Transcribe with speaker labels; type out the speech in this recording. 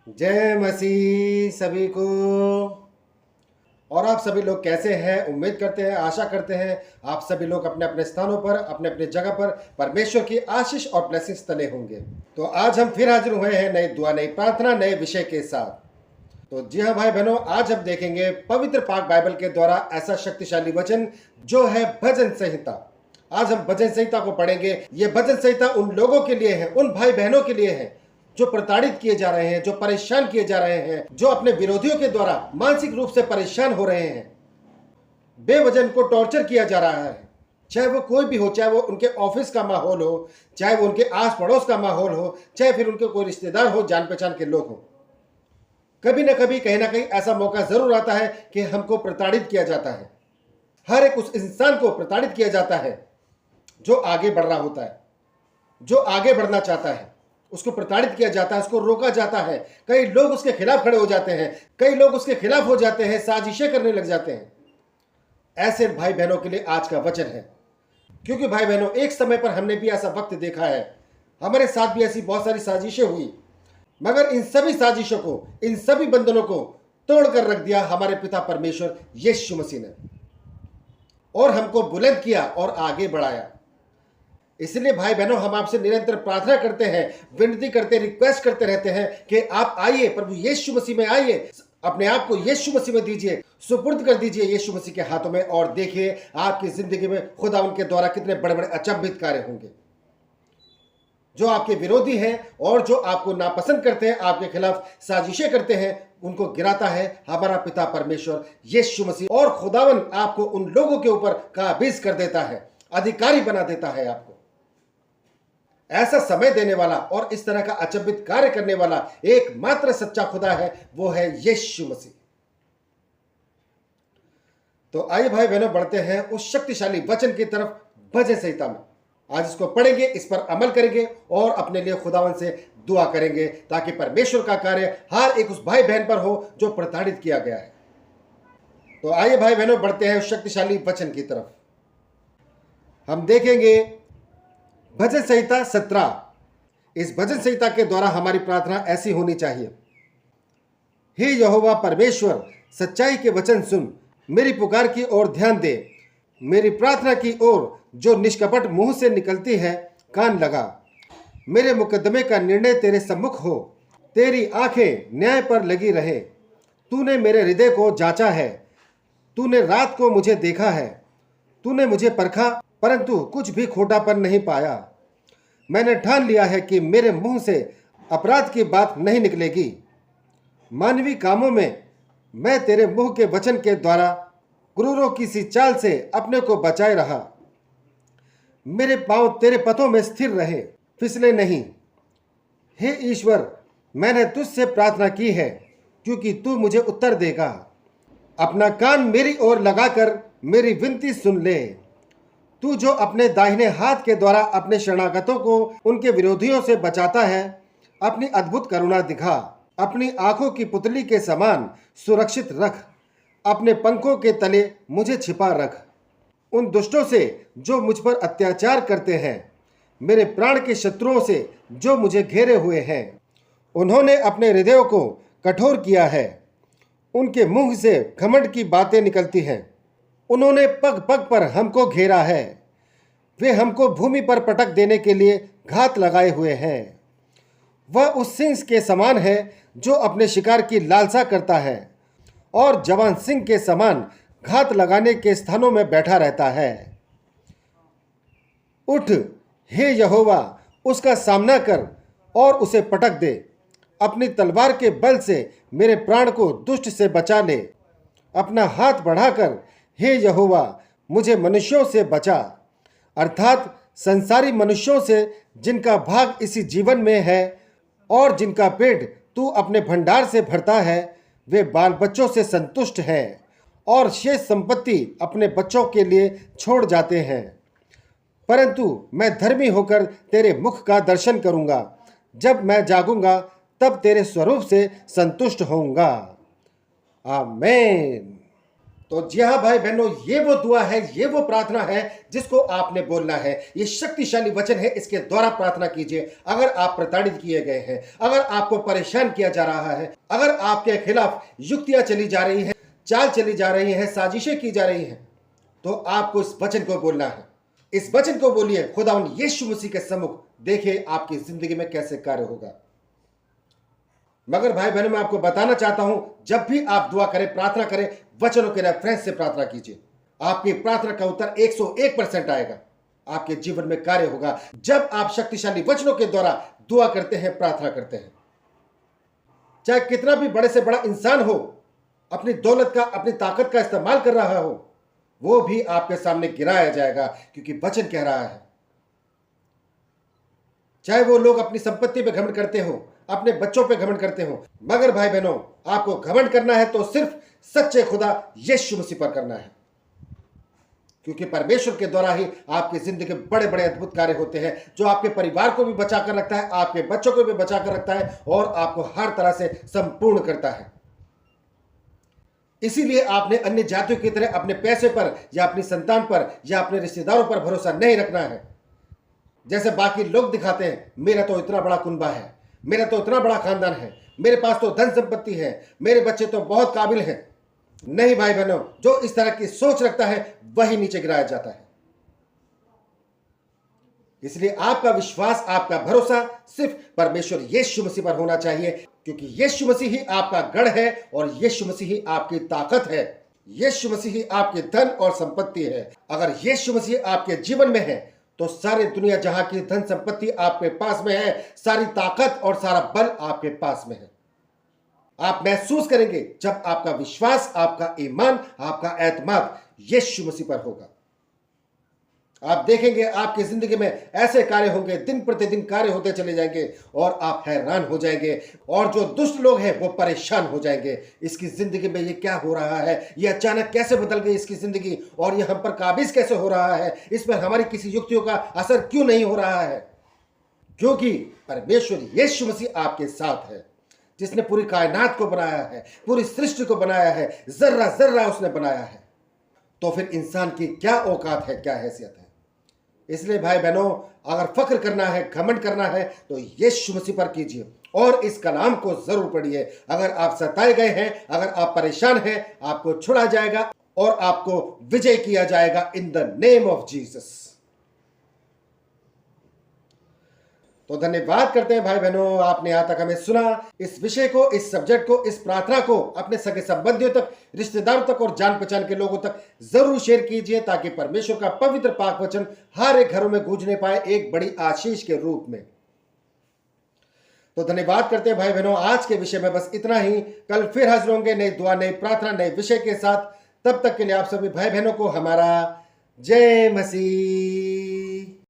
Speaker 1: जय मसीह सभी को। और आप सभी लोग कैसे हैं? उम्मीद करते हैं, आशा करते हैं आप सभी लोग अपने अपने स्थानों पर, अपने अपने जगह पर परमेश्वर की आशीष और ब्लेसिंग्स तले होंगे। तो आज हम फिर हाजिर हुए हैं नई दुआ, नई प्रार्थना, नए विषय के साथ। तो जी हाँ भाई बहनों, आज हम देखेंगे पवित्र पाक बाइबल के द्वारा ऐसा शक्तिशाली वचन जो है भजन संहिता। आज हम भजन संहिता को पढ़ेंगे। ये भजन संहिता उन लोगों के लिए है, उन भाई बहनों के लिए है जो प्रताड़ित किए जा रहे हैं, जो परेशान किए जा रहे हैं, जो अपने विरोधियों के द्वारा मानसिक रूप से परेशान हो रहे हैं, बेवजह को टॉर्चर किया जा रहा है। चाहे वो कोई भी हो, चाहे वो उनके ऑफिस का माहौल हो, चाहे वो उनके आस पड़ोस का माहौल हो, चाहे फिर उनके कोई रिश्तेदार हो, जान पहचान के लोग हो। कभी ना कभी, कहीं ना कहीं ऐसा मौका जरूर आता है कि हमको प्रताड़ित किया जाता है। हर एक उस इंसान को प्रताड़ित किया जाता है जो आगे बढ़ रहा होता है, जो आगे बढ़ना चाहता है, उसको प्रताड़ित किया जाता है, उसको रोका जाता है। कई लोग उसके खिलाफ खड़े हो जाते हैं, कई लोग उसके खिलाफ हो जाते हैं, साजिशें करने लग जाते हैं। ऐसे भाई बहनों के लिए आज का वचन है। क्योंकि भाई बहनों, एक समय पर हमने भी ऐसा वक्त देखा है, हमारे साथ भी ऐसी बहुत सारी साजिशें हुई, मगर इन सभी साजिशों को, इन सभी बंधनों को तोड़कर रख दिया हमारे पिता परमेश्वर यीशु मसीह ने, और हमको बुलंद किया और आगे बढ़ाया। इसलिए भाई बहनों, हम आपसे निरंतर प्रार्थना करते हैं, विनती करते, रिक्वेस्ट करते रहते हैं कि आप आइए, प्रभु यीशु मसीह में आइए, अपने आप को यीशु मसीह में दीजिए, सुपुर्द कर दीजिए यीशु मसीह के हाथों में, और देखिए आपकी जिंदगी में खुदा उनके द्वारा कितने बड़े बड़े अचंभित कार्य होंगे। जो आपके विरोधी हैं और जो आपको नापसंद करते हैं, आपके खिलाफ साजिशें करते हैं, उनको गिराता है हमारा पिता परमेश्वर यीशु मसीह, और खुदावन आपको उन लोगों के ऊपर काबिज कर देता है, अधिकारी बना देता है आपको। ऐसा समय देने वाला और इस तरह का अचंभित कार्य करने वाला एकमात्र सच्चा खुदा है, वो है यीशु मसीह। तो आइए भाई बहनों, बढ़ते हैं उस शक्तिशाली वचन की तरफ, भजन संहिता में। आज इसको पढ़ेंगे, इस पर अमल करेंगे और अपने लिए खुदावन से दुआ करेंगे, ताकि परमेश्वर का कार्य हर एक उस भाई बहन पर हो जो प्रताड़ित किया गया है। तो आइए भाई बहनों, बढ़ते हैं उस शक्तिशाली वचन की तरफ। हम देखेंगे भजन संहिता 17। इस भजन संहिता के द्वारा हमारी प्रार्थना ऐसी होनी चाहिए: हे यहोवा परमेश्वर, सच्चाई के वचन सुन, मेरी पुकार की ओर ध्यान दे, मेरी प्रार्थना की ओर जो निष्कपट मुंह से निकलती है कान लगा। मेरे मुकदमे का निर्णय तेरे सम्मुख हो, तेरी आंखें न्याय पर लगी रहे। तूने मेरे हृदय को जांचा है, तूने रात को मुझे देखा है, तूने मुझे परखा, परंतु कुछ भी खोटापन नहीं पाया। मैंने ठान लिया है कि मेरे मुंह से अपराध की बात नहीं निकलेगी। मानवीय कामों में मैं तेरे मुंह के वचन के द्वारा क्रूरों की सी चाल से अपने को बचाए रहा। मेरे पांव तेरे पथों में स्थिर रहे, फिसले नहीं। हे ईश्वर, मैंने तुझसे प्रार्थना की है, क्योंकि तू मुझे उत्तर देगा। अपना कान मेरी ओर लगाकर मेरी विनती सुन ले। तू जो अपने दाहिने हाथ के द्वारा अपने शरणागतों को उनके विरोधियों से बचाता है, अपनी अद्भुत करुणा दिखा। अपनी आंखों की पुतली के समान सुरक्षित रख, अपने पंखों के तले मुझे छिपा रख। उन दुष्टों से जो मुझ पर अत्याचार करते हैं, मेरे प्राण के शत्रुओं से जो मुझे घेरे हुए हैं, उन्होंने अपने हृदयों को कठोर किया है। उनके मुंह से घमंड की बातें निकलती हैं। उन्होंने पग पग पर हमको घेरा है। वे हमको भूमि पर पटक देने के लिए घात लगाए हुए हैं। वह उस सिंह के समान है जो अपने शिकार की लालसा करता है, और जवान सिंह के समान घात लगाने के स्थानों में बैठा रहता है। उठ हे यहोवा, उसका सामना कर और उसे पटक दे। अपनी तलवार के बल से मेरे प्राण को दुष्ट से बचा ले। अपना हाथ बढ़ाकर हे यहोवा, मुझे मनुष्यों से बचा, अर्थात संसारी मनुष्यों से जिनका भाग इसी जीवन में है और जिनका पेट तू अपने भंडार से भरता है। वे बाल बच्चों से संतुष्ट हैं और शेष संपत्ति अपने बच्चों के लिए छोड़ जाते हैं। परंतु मैं धर्मी होकर तेरे मुख का दर्शन करूंगा। जब मैं जागूंगा तब तेरे स्वरूप से संतुष्ट होऊंगा। आमीन। तो जी हाँ भाई बहनों, ये वो दुआ है, ये वो प्रार्थना है जिसको आपने बोलना है। ये शक्तिशाली वचन है, इसके द्वारा प्रार्थना कीजिए। अगर आप प्रताड़ित किए गए हैं, अगर आपको परेशान किया जा रहा है, अगर आपके खिलाफ युक्तियां चली जा रही हैं, चाल चली जा रही हैं, साजिशें की जा रही हैं, तो आपको इस वचन को बोलना है। इस वचन को बोलिए, खुदावंद यीशु मसीह के सम्मुख, देखिए आपकी जिंदगी में कैसे कार्य होगा। मगर भाई बहनों, मैं आपको बताना चाहता हूं, जब भी आप दुआ करें, प्रार्थना करें, वचनों के रेफरेंस से प्रार्थना कीजिए। आपकी प्रार्थना का उत्तर 101% आएगा, आपके जीवन में कार्य होगा। जब आप शक्तिशाली वचनों के द्वारा दुआ करते हैं, प्रार्थना करते हैं, चाहे कितना भी बड़े से बड़ा इंसान हो, अपनी दौलत का, अपनी ताकत का इस्तेमाल कर रहा हो, वो भी आपके सामने गिराया जाएगा, क्योंकि वचन कह रहा है। चाहे वो लोग अपनी संपत्ति पे घमंड करते हो, अपने बच्चों पे घमंड करते हो, मगर भाई बहनों, आपको घमंड करना है तो सिर्फ सच्चे खुदा यीशु मसीह पर करना है, क्योंकि परमेश्वर के द्वारा ही आपकी जिंदगी में बड़े बड़े अद्भुत कार्य होते हैं, जो आपके परिवार को भी बचा कर रखता है, आपके बच्चों को भी बचा कर रखता है और आपको हर तरह से संपूर्ण करता है। इसीलिए आपने अन्य जातियों की तरह अपने पैसे पर या अपनी संतान पर या अपने रिश्तेदारों पर भरोसा नहीं रखना है। जैसे बाकी लोग दिखाते हैं, मेरा तो इतना बड़ा कुनबा है, मेरा तो इतना बड़ा खानदान है, मेरे पास तो धन संपत्ति है, मेरे बच्चे तो बहुत काबिल हैं। नहीं भाई बहनों, जो इस तरह की सोच रखता है वही नीचे गिराया जाता है। इसलिए आपका विश्वास, आपका भरोसा सिर्फ परमेश्वर यीशु मसीह पर होना चाहिए, क्योंकि यीशु मसीह ही आपका गढ़ है और यीशु मसीह ही आपकी ताकत है, यीशु मसीह ही आपकी धन और संपत्ति है। अगर यीशु मसीह आपके जीवन में है तो सारी दुनिया जहां की धन संपत्ति आपके पास में है, सारी ताकत और सारा बल आपके पास में है। आप महसूस करेंगे जब आपका विश्वास, आपका ईमान, आपका एतमाद यीशु मसीह पर होगा। आप देखेंगे आपकी जिंदगी में ऐसे कार्य होंगे, दिन प्रतिदिन कार्य होते चले जाएंगे और आप हैरान हो जाएंगे, और जो दुष्ट लोग हैं वो परेशान हो जाएंगे। इसकी जिंदगी में ये क्या हो रहा है, ये अचानक कैसे बदल गई इसकी जिंदगी, और ये हम पर काबिज कैसे हो रहा है, इस पर हमारी किसी युक्तियों का असर क्यों नहीं हो रहा है। क्योंकि परमेश्वर यीशु मसीह आपके साथ है, जिसने पूरी कायनात को बनाया है, पूरी सृष्टि को बनाया है, जर्रा जर्रा उसने बनाया है। तो फिर इंसान की क्या औकात है, क्या हैसियत है। इसलिए भाई बहनों, अगर फख्र करना है, घमंड करना है, तो यीशु मसीह पर कीजिए और इस कलाम को जरूर पढ़िए। अगर आप सताए गए हैं, अगर आप परेशान हैं, आपको छुड़ा जाएगा और आपको विजय किया जाएगा in the name of Jesus. तो धन्यवाद करते हैं भाई बहनों, आपने यहां तक हमें सुना। इस विषय को, इस सब्जेक्ट को, इस प्रार्थना को अपने सगे संबंधियों तक, रिश्तेदारों तक और जान पहचान के लोगों तक जरूर शेयर कीजिए, ताकि परमेश्वर का पवित्र पाक वचन हर एक घरों में गूंजने पाए एक बड़ी आशीष के रूप में। तो धन्यवाद करते हैं भाई बहनों, आज के विषय में बस इतना ही। कल फिर हाजिर होंगे नई दुआ, नई प्रार्थना, नए विषय के साथ। तब तक के लिए आप सभी भाई बहनों को हमारा जय मसीह।